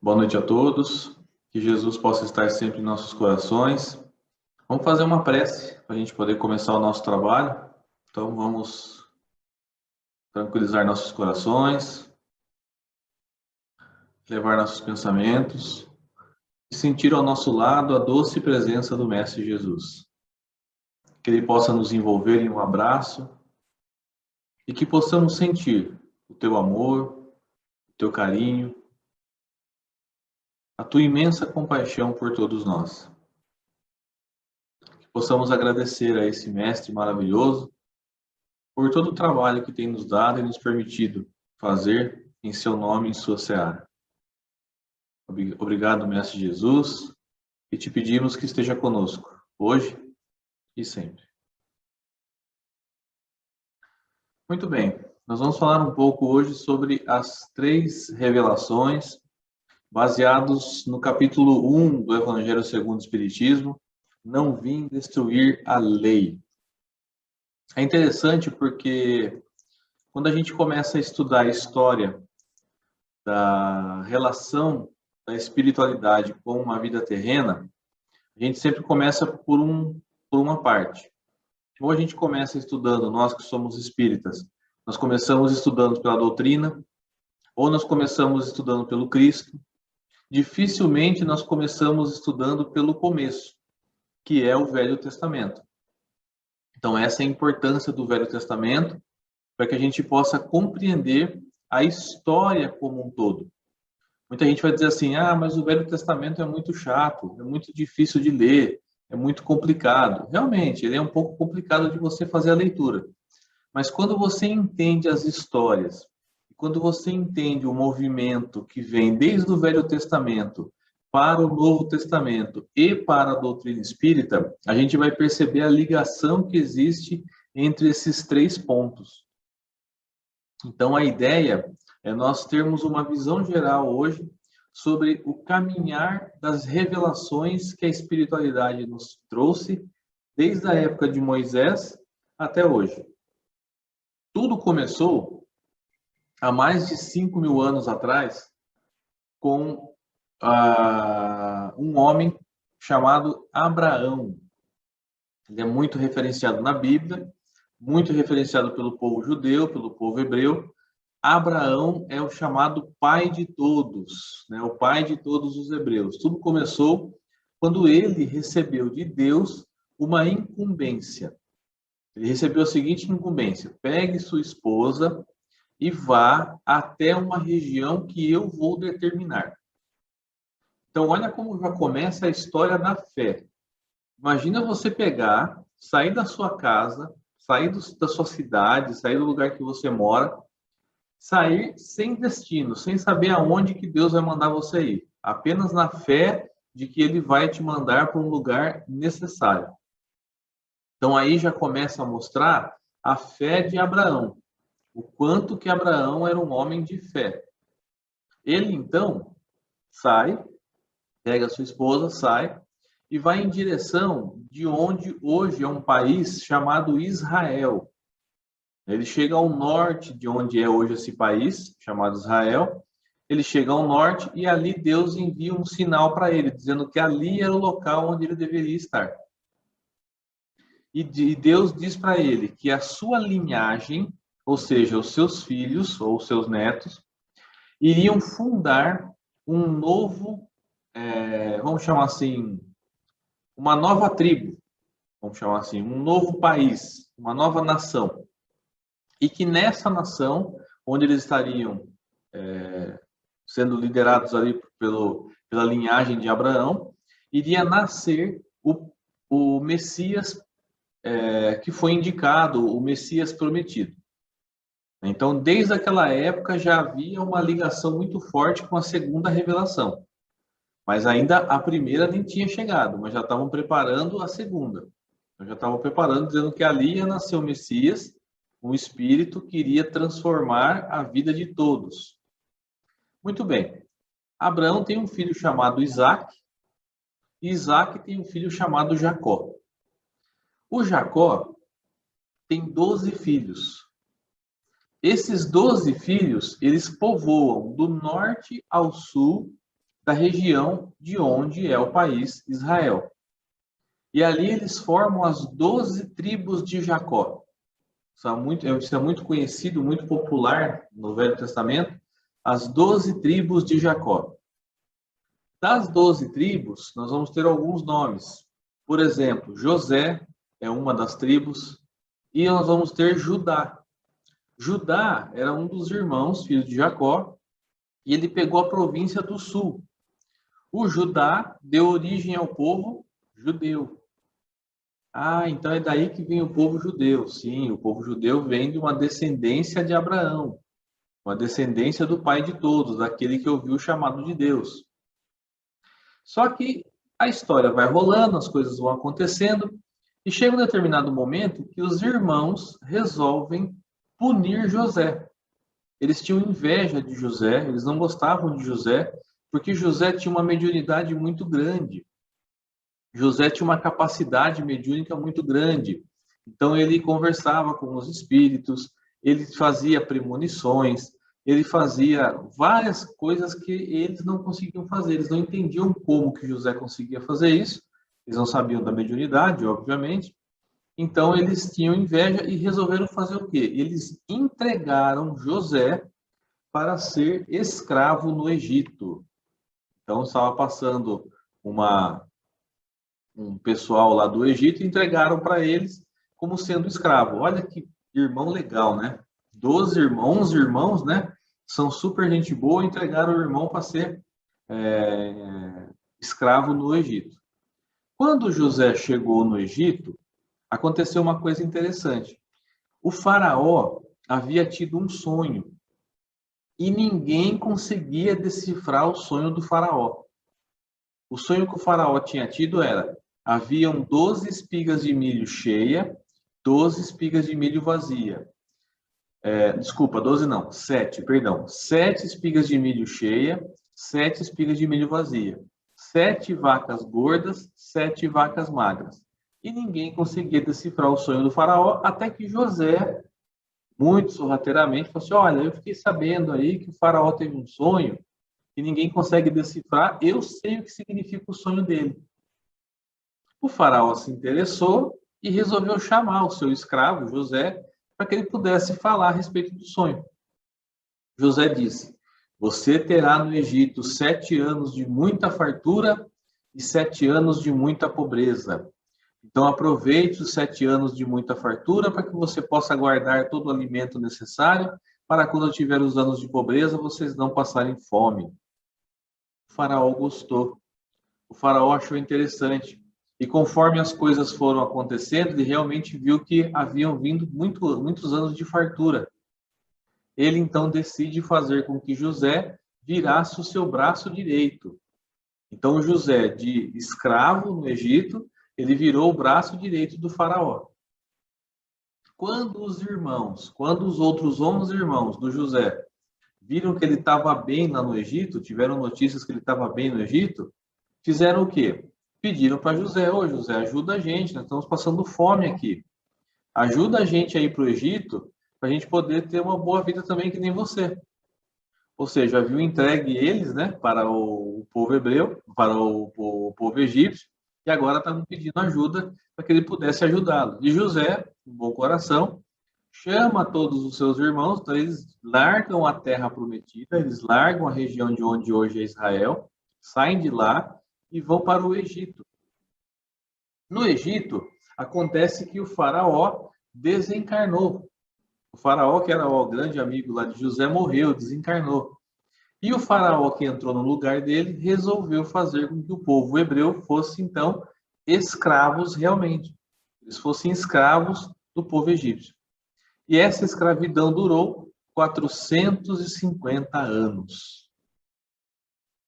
Boa noite a todos, que Jesus possa estar sempre em nossos corações. Vamos fazer uma prece para a gente poder começar o nosso trabalho. Então vamos tranquilizar nossos corações, levar nossos pensamentos e sentir ao nosso lado a doce presença do Mestre Jesus. Que Ele possa nos envolver em um abraço e que possamos sentir o Teu amor, o Teu carinho, a Tua imensa compaixão por todos nós. Que possamos agradecer a esse Mestre maravilhoso por todo o trabalho que tem nos dado e nos permitido fazer em seu nome e em sua seara. Obrigado, Mestre Jesus, e te pedimos que esteja conosco, hoje e sempre. Muito bem, nós vamos falar um pouco hoje sobre as 3 revelações, baseados no capítulo 1 do Evangelho segundo o Espiritismo, Não vim destruir a lei. É interessante porque quando a gente começa a estudar a história da relação da espiritualidade com uma vida terrena, a gente sempre começa por uma parte. Ou a gente começa estudando, nós que somos espíritas, nós começamos estudando pela doutrina, ou nós começamos estudando pelo Cristo. Dificilmente nós começamos estudando pelo começo, que é o Velho Testamento. Então essa é a importância do Velho Testamento, para que a gente possa compreender a história como um todo. Muita gente vai dizer assim, mas o Velho Testamento é muito chato, é muito difícil de ler, é muito complicado. Realmente, ele é um pouco complicado de você fazer a leitura. Mas quando você entende as histórias, quando você entende o movimento que vem desde o Velho Testamento para o Novo Testamento e para a doutrina espírita, a gente vai perceber a ligação que existe entre esses 3 pontos. Então, a ideia é nós termos uma visão geral hoje sobre o caminhar das revelações que a espiritualidade nos trouxe desde a época de Moisés até hoje. Tudo começou há mais de 5.000 anos atrás com um homem chamado Abraão. Ele é muito referenciado na Bíblia, muito referenciado pelo povo judeu, pelo povo hebreu. Abraão é o chamado pai de todos, né? O pai de todos os hebreus. Tudo começou quando ele recebeu de Deus uma incumbência. Ele recebeu a seguinte incumbência: pegue sua esposa e vá até uma região que eu vou determinar. Então, olha como já começa a história da fé. Imagina você pegar, sair da sua casa, sair da sua cidade, sair do lugar que você mora, sair sem destino, sem saber aonde que Deus vai mandar você ir, apenas na fé de que Ele vai te mandar para um lugar necessário. Então aí já começa a mostrar a fé de Abraão, o quanto que Abraão era um homem de fé. Ele então sai, pega a sua esposa, sai e vai em direção de onde hoje é um país chamado Israel. Ele chega ao norte de onde é hoje esse país, chamado Israel. Ele chega ao norte e ali Deus envia um sinal para ele, dizendo que ali era o local onde ele deveria estar. E Deus diz para ele que a sua linhagem, ou seja, os seus filhos ou os seus netos, iriam fundar um novo, vamos chamar assim, uma nova tribo, vamos chamar assim, um novo país, uma nova nação. E que nessa nação, onde eles estariam sendo liderados ali pela linhagem de Abraão, iria nascer o Messias que foi indicado, o Messias prometido. Então, desde aquela época já havia uma ligação muito forte com a segunda revelação. Mas ainda a primeira nem tinha chegado, mas já estavam preparando a segunda. Já estavam preparando, dizendo que ali ia nascer o Messias, um espírito que iria transformar a vida de todos. Muito bem. Abraão tem um filho chamado Isaac, e Isaac tem um filho chamado Jacó. O Jacó tem 12 filhos. Esses 12 filhos, eles povoam do norte ao sul da região de onde é o país Israel. E ali eles formam as 12 tribos de Jacó. Isso é muito conhecido, muito popular no Velho Testamento, as 12 tribos de Jacó. Das 12 tribos, nós vamos ter alguns nomes. Por exemplo, José é uma das tribos, e nós vamos ter Judá. Judá era um dos irmãos, filhos de Jacó, e ele pegou a província do sul. O Judá deu origem ao povo judeu. Ah, então é daí que vem o povo judeu. Sim, o povo judeu vem de uma descendência de Abraão, uma descendência do pai de todos, daquele que ouviu o chamado de Deus. Só que a história vai rolando, as coisas vão acontecendo, e chega um determinado momento que os irmãos resolvem punir José. Eles tinham inveja de José, eles não gostavam de José, porque José tinha uma mediunidade muito grande. José tinha uma capacidade mediúnica muito grande. Então ele conversava com os espíritos, ele fazia premonições, ele fazia várias coisas que eles não conseguiam fazer. Eles não entendiam como que José conseguia fazer isso. Eles não sabiam da mediunidade, obviamente. Então eles tinham inveja e resolveram fazer o quê? Eles entregaram José para ser escravo no Egito. Então estava passando um pessoal lá do Egito e entregaram para eles como sendo escravo. Olha que irmão legal, né? 12 irmãos, 11 irmãos, né? São super gente boa, entregaram o irmão para ser escravo no Egito. Quando José chegou no Egito, aconteceu uma coisa interessante. O faraó havia tido um sonho e ninguém conseguia decifrar o sonho do faraó. O sonho que o faraó tinha tido era: haviam 12 espigas de milho cheia, 12 espigas de milho vazia. Desculpa, 12 não, 7, perdão. 7 espigas de milho cheia, 7 espigas de milho vazia. 7 vacas gordas, 7 vacas magras. E ninguém conseguia decifrar o sonho do faraó, até que José, muito sorrateiramente, falou assim: olha, eu fiquei sabendo aí que o faraó teve um sonho e ninguém consegue decifrar, eu sei o que significa o sonho dele. O faraó se interessou e resolveu chamar o seu escravo, José, para que ele pudesse falar a respeito do sonho. José disse: você terá no Egito 7 anos de muita fartura e 7 anos de muita pobreza. Então aproveite os 7 anos de muita fartura para que você possa guardar todo o alimento necessário para quando tiver os anos de pobreza vocês não passarem fome. O faraó gostou. O faraó achou interessante. E conforme as coisas foram acontecendo, ele realmente viu que haviam vindo muitos anos de fartura. Ele então decide fazer com que José virasse o seu braço direito. Então José, de escravo no Egito, ele virou o braço direito do faraó. Quando os outros 11 irmãos do José viram que ele estava bem lá no Egito, tiveram notícias que ele estava bem no Egito, fizeram o quê? Pediram para José: ô José, ajuda a gente, nós estamos passando fome aqui. Ajuda a gente a ir para o Egito, para a gente poder ter uma boa vida também que nem você. Ou seja, haviam entregue eles, né, para o povo hebreu, para o povo egípcio, e agora estavam pedindo ajuda para que ele pudesse ajudá-lo. E José, com bom coração, chama todos os seus irmãos, então eles largam a terra prometida, eles largam a região de onde hoje é Israel, saem de lá e vão para o Egito. No Egito, acontece que o faraó desencarnou. O faraó, que era o grande amigo lá de José, morreu, desencarnou. E o faraó que entrou no lugar dele resolveu fazer com que o povo hebreu fosse, então, escravos realmente. Eles fossem escravos do povo egípcio. E essa escravidão durou 450 anos.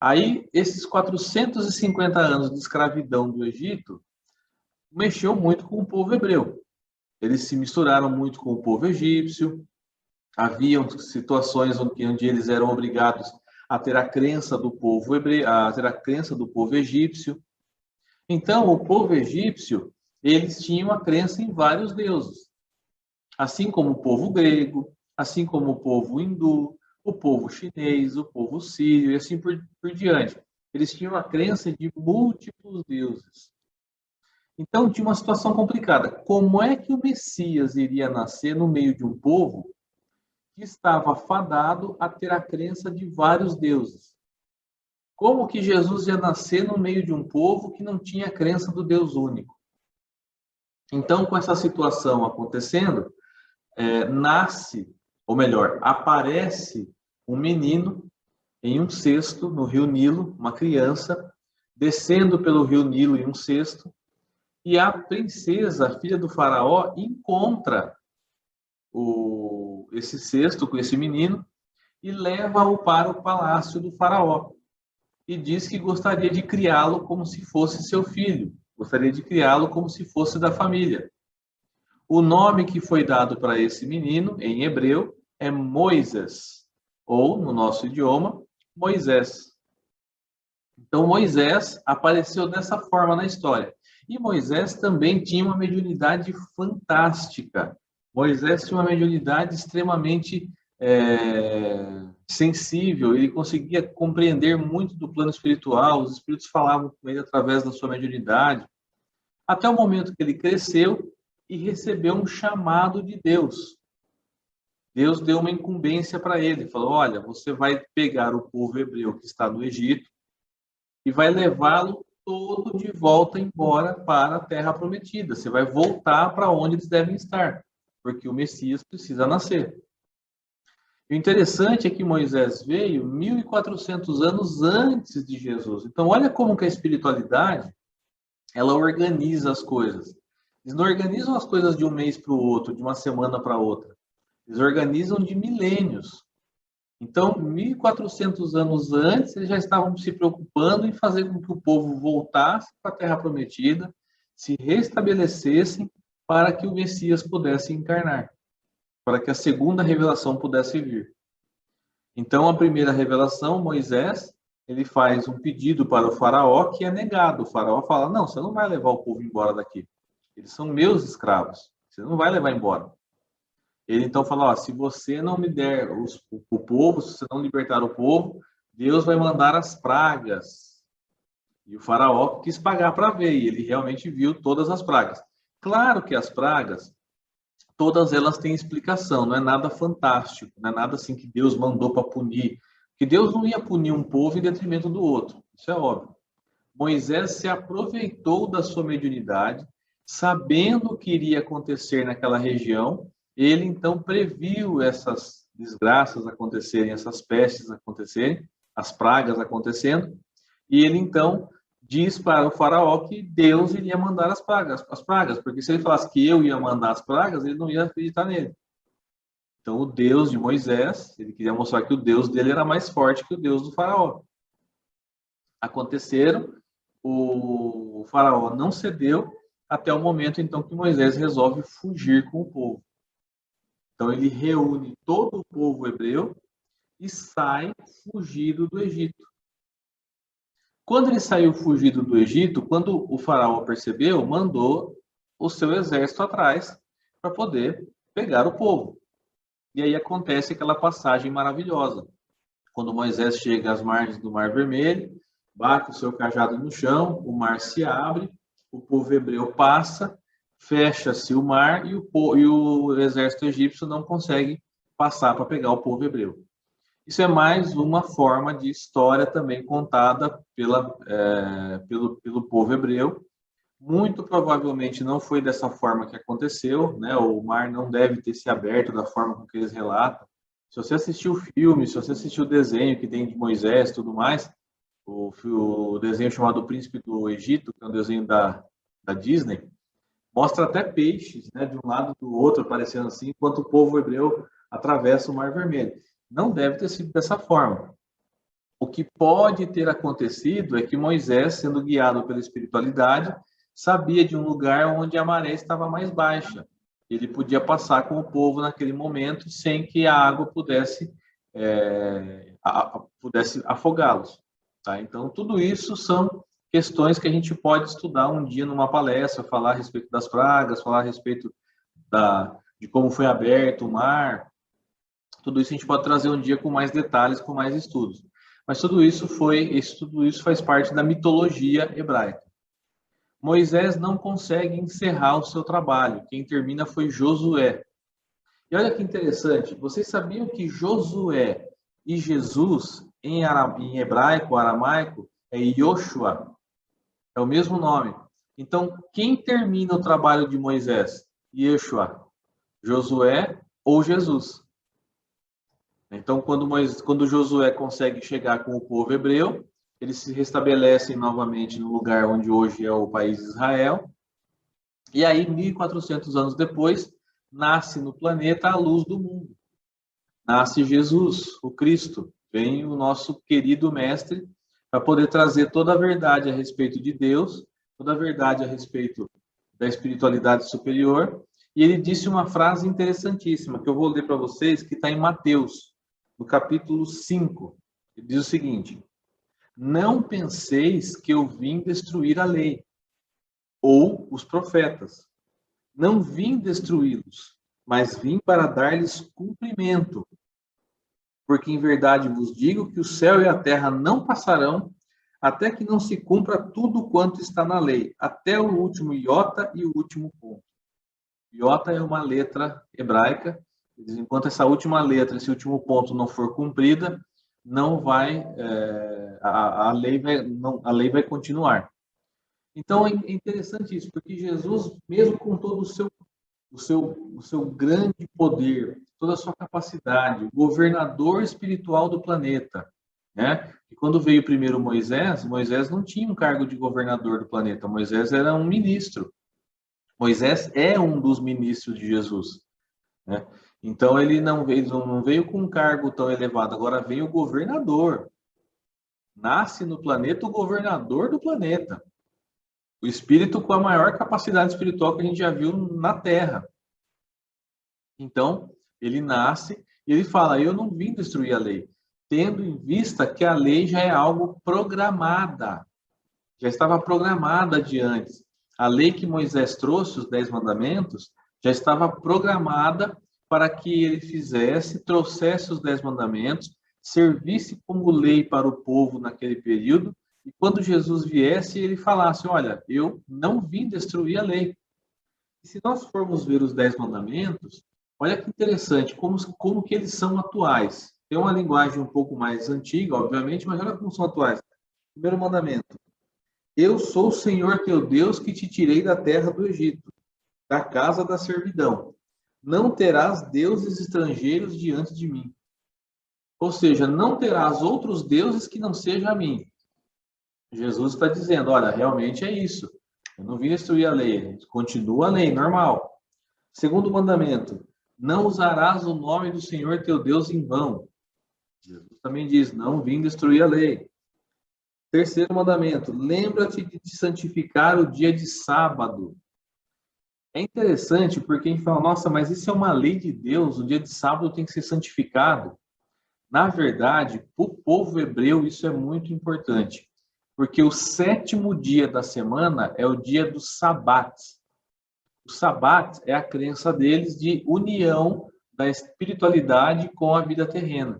Aí, esses 450 anos de escravidão do Egito mexeu muito com o povo hebreu. Eles se misturaram muito com o povo egípcio. Haviam situações onde eles eram obrigados a ter a crença do povo hebreu, a ter a crença do povo egípcio. Então, o povo egípcio, eles tinham a crença em vários deuses. Assim como o povo grego, assim como o povo hindu, o povo chinês, o povo sírio e assim por diante. Eles tinham a crença de múltiplos deuses. Então, tinha uma situação complicada. Como é que o Messias iria nascer no meio de um povo que estava fadado a ter a crença de vários deuses? Como que Jesus ia nascer no meio de um povo que não tinha a crença do Deus único? Então, com essa situação acontecendo, nasce, ou melhor, aparece um menino em um cesto no rio Nilo, uma criança, descendo pelo rio Nilo em um cesto, e a princesa, a filha do faraó, encontra esse cesto com esse menino e leva-o para o palácio do faraó. E diz que gostaria de criá-lo como se fosse seu filho, gostaria de criá-lo como se fosse da família. O nome que foi dado para esse menino, em hebreu, é Moisés, ou, no nosso idioma, Moisés. Então, Moisés apareceu dessa forma na história. E Moisés também tinha uma mediunidade fantástica. Moisés tinha uma mediunidade extremamente sensível, ele conseguia compreender muito do plano espiritual, os espíritos falavam com ele através da sua mediunidade, até o momento que ele cresceu e recebeu um chamado de Deus. Deus deu uma incumbência para ele, falou, olha, você vai pegar o povo hebreu que está no Egito e vai levá-lo todo de volta embora para a Terra Prometida. Você vai voltar para onde eles devem estar, porque o Messias precisa nascer. O interessante é que Moisés veio 1.400 anos antes de Jesus. Então, olha como que a espiritualidade, ela organiza as coisas. Eles não organizam as coisas de um mês para o outro, de uma semana para outra. Eles organizam de milênios. Então, 1.400 anos antes, eles já estavam se preocupando em fazer com que o povo voltasse para a Terra Prometida, se restabelecessem para que o Messias pudesse encarnar, para que a segunda revelação pudesse vir. Então, a primeira revelação, Moisés, ele faz um pedido para o faraó que é negado. O faraó fala, não, você não vai levar o povo embora daqui. Eles são meus escravos. Você não vai levar embora. Ele então fala, ó, se você não me der o povo, se você não libertar o povo, Deus vai mandar as pragas. E o faraó quis pagar para ver, e ele realmente viu todas as pragas. Claro que as pragas, todas elas têm explicação, não é nada fantástico, não é nada assim que Deus mandou para punir. Que Deus não ia punir um povo em detrimento do outro, isso é óbvio. Moisés se aproveitou da sua mediunidade, sabendo o que iria acontecer naquela região, ele então previu essas desgraças acontecerem, essas pestes acontecerem, as pragas acontecendo, e ele então diz para o faraó que Deus iria mandar as pragas, porque se ele falasse que eu ia mandar as pragas, ele não ia acreditar nele. Então o Deus de Moisés, ele queria mostrar que o Deus dele era mais forte que o Deus do faraó. Aconteceram, o faraó não cedeu até o momento então que Moisés resolve fugir com o povo. Então ele reúne todo o povo hebreu e sai fugido do Egito. Quando ele saiu fugido do Egito, quando o faraó percebeu, mandou o seu exército atrás para poder pegar o povo. E aí acontece aquela passagem maravilhosa. Quando Moisés chega às margens do Mar Vermelho, bate o seu cajado no chão, o mar se abre, o povo hebreu passa, fecha-se o mar e o exército egípcio não consegue passar para pegar o povo hebreu. Isso é mais uma forma de história também contada pelo povo hebreu. Muito provavelmente não foi dessa forma que aconteceu, né? O mar não deve ter se aberto da forma com que eles relatam. Se você assistiu o filme, se você assistiu o desenho que tem de Moisés e tudo mais, o desenho chamado O Príncipe do Egito, que é um desenho da Disney, mostra até peixes, né, de um lado do outro, aparecendo assim, enquanto o povo hebreu atravessa o Mar Vermelho. Não deve ter sido dessa forma. O que pode ter acontecido é que Moisés, sendo guiado pela espiritualidade, sabia de um lugar onde a maré estava mais baixa. Ele podia passar com o povo naquele momento sem que a água pudesse afogá-los. Tá? Então, tudo isso são questões que a gente pode estudar um dia numa palestra, falar a respeito das pragas, falar a respeito de como foi aberto o mar. Tudo isso a gente pode trazer um dia com mais detalhes, com mais estudos. Mas tudo isso faz parte da mitologia hebraica. Moisés não consegue encerrar o seu trabalho. Quem termina foi Josué. E olha que interessante, vocês sabiam que Josué e Jesus, em hebraico, aramaico, é Yoshua, é o mesmo nome. Então, quem termina o trabalho de Moisés? Yeshua, Josué ou Jesus. Então, quando Josué consegue chegar com o povo hebreu, eles se restabelecem novamente no lugar onde hoje é o país de Israel. E aí, 1400 anos depois, nasce no planeta a luz do mundo. Nasce Jesus, o Cristo. Vem o nosso querido mestre para poder trazer toda a verdade a respeito de Deus, toda a verdade a respeito da espiritualidade superior. E ele disse uma frase interessantíssima, que eu vou ler para vocês, que está em Mateus, no capítulo 5. Ele diz o seguinte: não penseis que eu vim destruir a lei, ou os profetas. Não vim destruí-los, mas vim para dar-lhes cumprimento. Porque em verdade vos digo que o céu e a terra não passarão, até que não se cumpra tudo quanto está na lei, até o último iota e o último ponto. Iota é uma letra hebraica, enquanto essa última letra, esse último ponto não for cumprida, não vai, a lei vai continuar. Então é interessante isso, porque Jesus, mesmo com todo o seu grande poder, toda a sua capacidade, o governador espiritual do planeta, né? E quando veio primeiro Moisés não tinha um cargo de governador do planeta, Moisés era um ministro. Moisés é um dos ministros de Jesus, né? Então ele não veio com um cargo tão elevado, agora veio o governador. Nasce no planeta o governador do planeta. O espírito com a maior capacidade espiritual que a gente já viu na Terra. Então, ele nasce e ele fala: eu não vim destruir a lei, tendo em vista que a lei já é algo programada, já estava programada de antes. A lei que Moisés trouxe, os 10 mandamentos, já estava programada para que ele trouxesse os 10 mandamentos, servisse como lei para o povo naquele período, e quando Jesus viesse, ele falasse: olha, eu não vim destruir a lei. E se nós formos ver os 10 mandamentos, olha que interessante, como que eles são atuais. Tem uma linguagem um pouco mais antiga, obviamente, mas olha como são atuais. Primeiro mandamento: eu sou o Senhor teu Deus que te tirei da terra do Egito, da casa da servidão. Não terás deuses estrangeiros diante de mim. Ou seja, não terás outros deuses que não sejam a mim. Jesus está dizendo: olha, realmente é isso. Eu não vim destruir a lei, continua a lei, normal. Segundo mandamento: não usarás o nome do Senhor teu Deus em vão. Jesus também diz: não vim destruir a lei. Terceiro mandamento: lembra-te de santificar o dia de sábado. É interessante porque a gente fala: nossa, mas isso é uma lei de Deus, o dia de sábado tem que ser santificado. Na verdade, para o povo hebreu isso é muito importante, porque o 7º dia da semana é o dia do Sabat. O Sabat é a crença deles de união da espiritualidade com a vida terrena.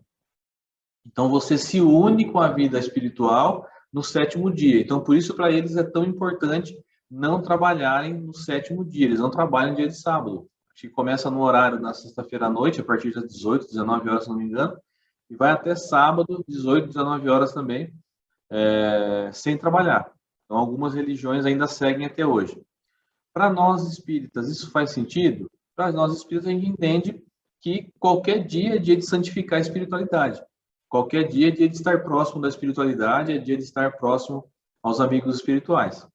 Então, você se une com a vida espiritual no 7º dia. Então, por isso, para eles é tão importante não trabalharem no 7º dia. Eles não trabalham no dia de sábado. Acho que começa no horário na sexta-feira à noite, a partir das 18, 19 horas, se não me engano, e vai até sábado, 18, 19 horas também, sem trabalhar. Então, algumas religiões ainda seguem até hoje. Para nós espíritas, isso faz sentido? Para nós espíritas, a gente entende que qualquer dia é dia de santificar a espiritualidade. Qualquer dia é dia de estar próximo da espiritualidade, é dia de estar próximo aos amigos espirituais.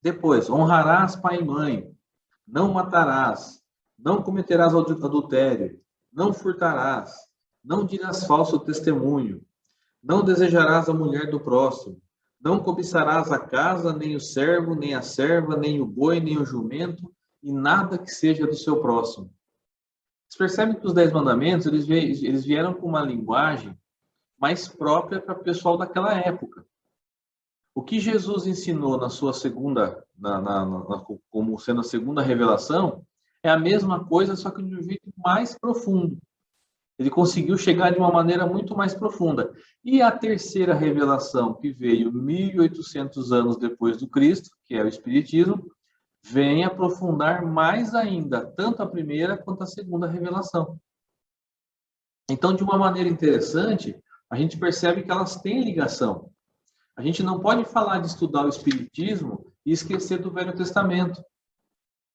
Depois, honrarás pai e mãe, não matarás, não cometerás adultério, não furtarás, não dirás falso testemunho, não desejarás a mulher do próximo, não cobiçarás a casa, nem o servo, nem a serva, nem o boi, nem o jumento, e nada que seja do seu próximo. Vocês percebem que os 10 mandamentos, eles vieram com uma linguagem mais própria para o pessoal daquela época. O que Jesus ensinou na sua segunda, como sendo a 2ª revelação, é a mesma coisa, só que de um jeito mais profundo. Ele conseguiu chegar de uma maneira muito mais profunda. E a terceira revelação, que veio 1800 anos depois do Cristo, que é o Espiritismo, vem aprofundar mais ainda, tanto a primeira quanto a segunda revelação. Então, de uma maneira interessante, a gente percebe que elas têm ligação. A gente não pode falar de estudar o Espiritismo e esquecer do Velho Testamento.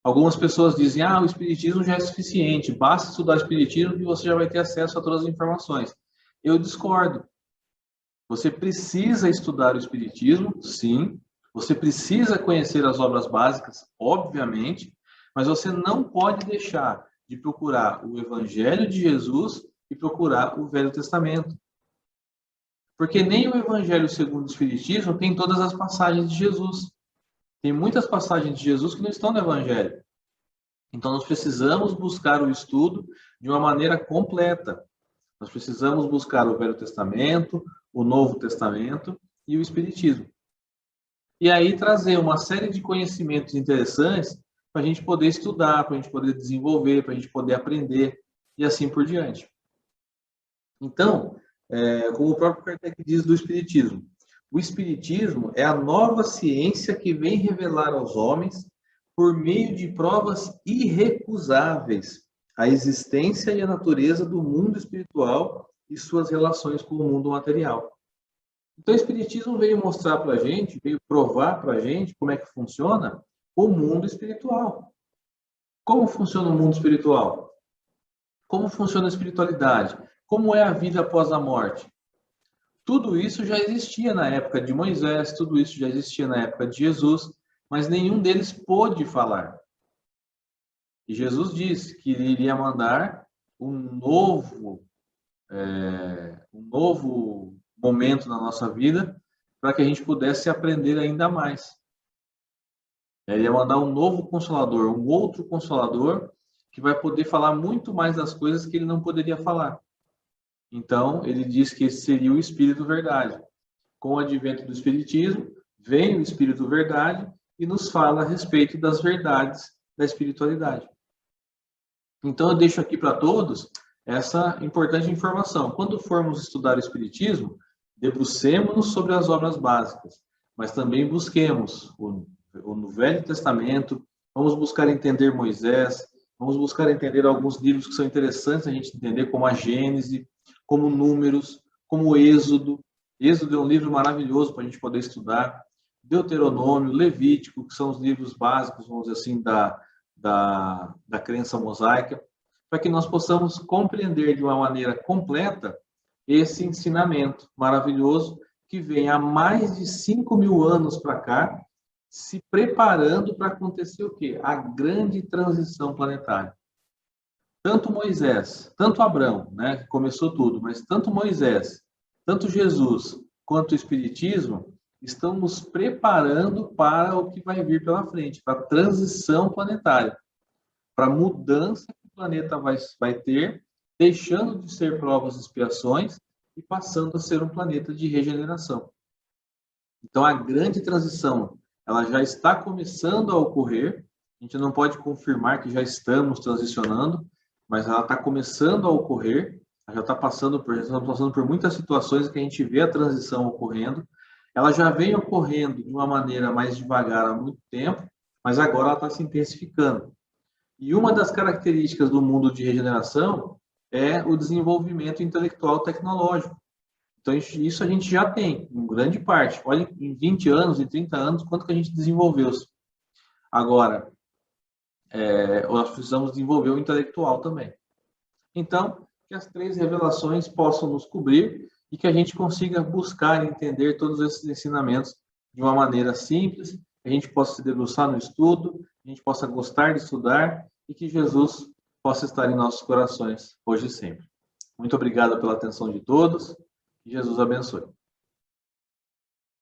Algumas pessoas dizem, o Espiritismo já é suficiente, basta estudar o Espiritismo que você já vai ter acesso a todas as informações. Eu discordo. Você precisa estudar o Espiritismo, sim. Você precisa conhecer as obras básicas, obviamente, mas você não pode deixar de procurar o Evangelho de Jesus e procurar o Velho Testamento. Porque nem o Evangelho segundo o Espiritismo tem todas as passagens de Jesus. Tem muitas passagens de Jesus que não estão no Evangelho. Então, nós precisamos buscar o estudo de uma maneira completa. Nós precisamos buscar o Velho Testamento, o Novo Testamento e o Espiritismo. E aí trazer uma série de conhecimentos interessantes para a gente poder estudar, para a gente poder desenvolver, para a gente poder aprender e assim por diante. Então, como o próprio Kardec diz do Espiritismo, o Espiritismo é a nova ciência que vem revelar aos homens, por meio de provas irrecusáveis, a existência e a natureza do mundo espiritual e suas relações com o mundo material. Então, o Espiritismo veio mostrar para a gente, veio provar para a gente como é que funciona o mundo espiritual. Como funciona o mundo espiritual? Como funciona a espiritualidade? Como é a vida após a morte? Tudo isso já existia na época de Moisés, tudo isso já existia na época de Jesus, mas nenhum deles pôde falar. E Jesus disse que ele iria mandar um novo momento na nossa vida para que a gente pudesse aprender ainda mais. Ele ia mandar um novo Consolador, um outro Consolador, que vai poder falar muito mais das coisas que ele não poderia falar. Então, ele diz que esse seria o Espírito Verdade. Com o advento do Espiritismo, vem o Espírito Verdade e nos fala a respeito das verdades da espiritualidade. Então, eu deixo aqui para todos essa importante informação. Quando formos estudar o Espiritismo, debrucemos-nos sobre as obras básicas, mas também busquemos no Velho Testamento, vamos buscar entender Moisés, vamos buscar entender alguns livros que são interessantes a gente entender, como a Gênese, como Números, como Êxodo. Êxodo é um livro maravilhoso para a gente poder estudar. Deuteronômio, Levítico, que são os livros básicos, vamos dizer assim, da crença mosaica, para que nós possamos compreender de uma maneira completa esse ensinamento maravilhoso que vem há mais de 5.000 anos para cá, se preparando para acontecer o quê? A grande transição planetária. Tanto Moisés, tanto Abraão, né, que começou tudo, mas tanto Moisés, tanto Jesus, quanto o Espiritismo, estão nos preparando para o que vai vir pela frente, para a transição planetária, para a mudança que o planeta vai ter, deixando de ser provas e expiações e passando a ser um planeta de regeneração. Então, a grande transição, ela já está começando a ocorrer, a gente não pode confirmar que já estamos transicionando, mas ela está começando a ocorrer, ela já está passando por muitas situações que a gente vê a transição ocorrendo. Ela já vem ocorrendo de uma maneira mais devagar há muito tempo, mas agora ela está se intensificando. E uma das características do mundo de regeneração é o desenvolvimento intelectual tecnológico. Então, isso a gente já tem, em grande parte. Olha, em 20 anos, em 30 anos, quanto que a gente desenvolveu. Agora, nós precisamos desenvolver o intelectual também. Então, que as 3 revelações possam nos cobrir e que a gente consiga buscar e entender todos esses ensinamentos de uma maneira simples, que a gente possa se debruçar no estudo, a gente possa gostar de estudar e que Jesus possa estar em nossos corações hoje e sempre. Muito obrigado pela atenção de todos e Jesus abençoe.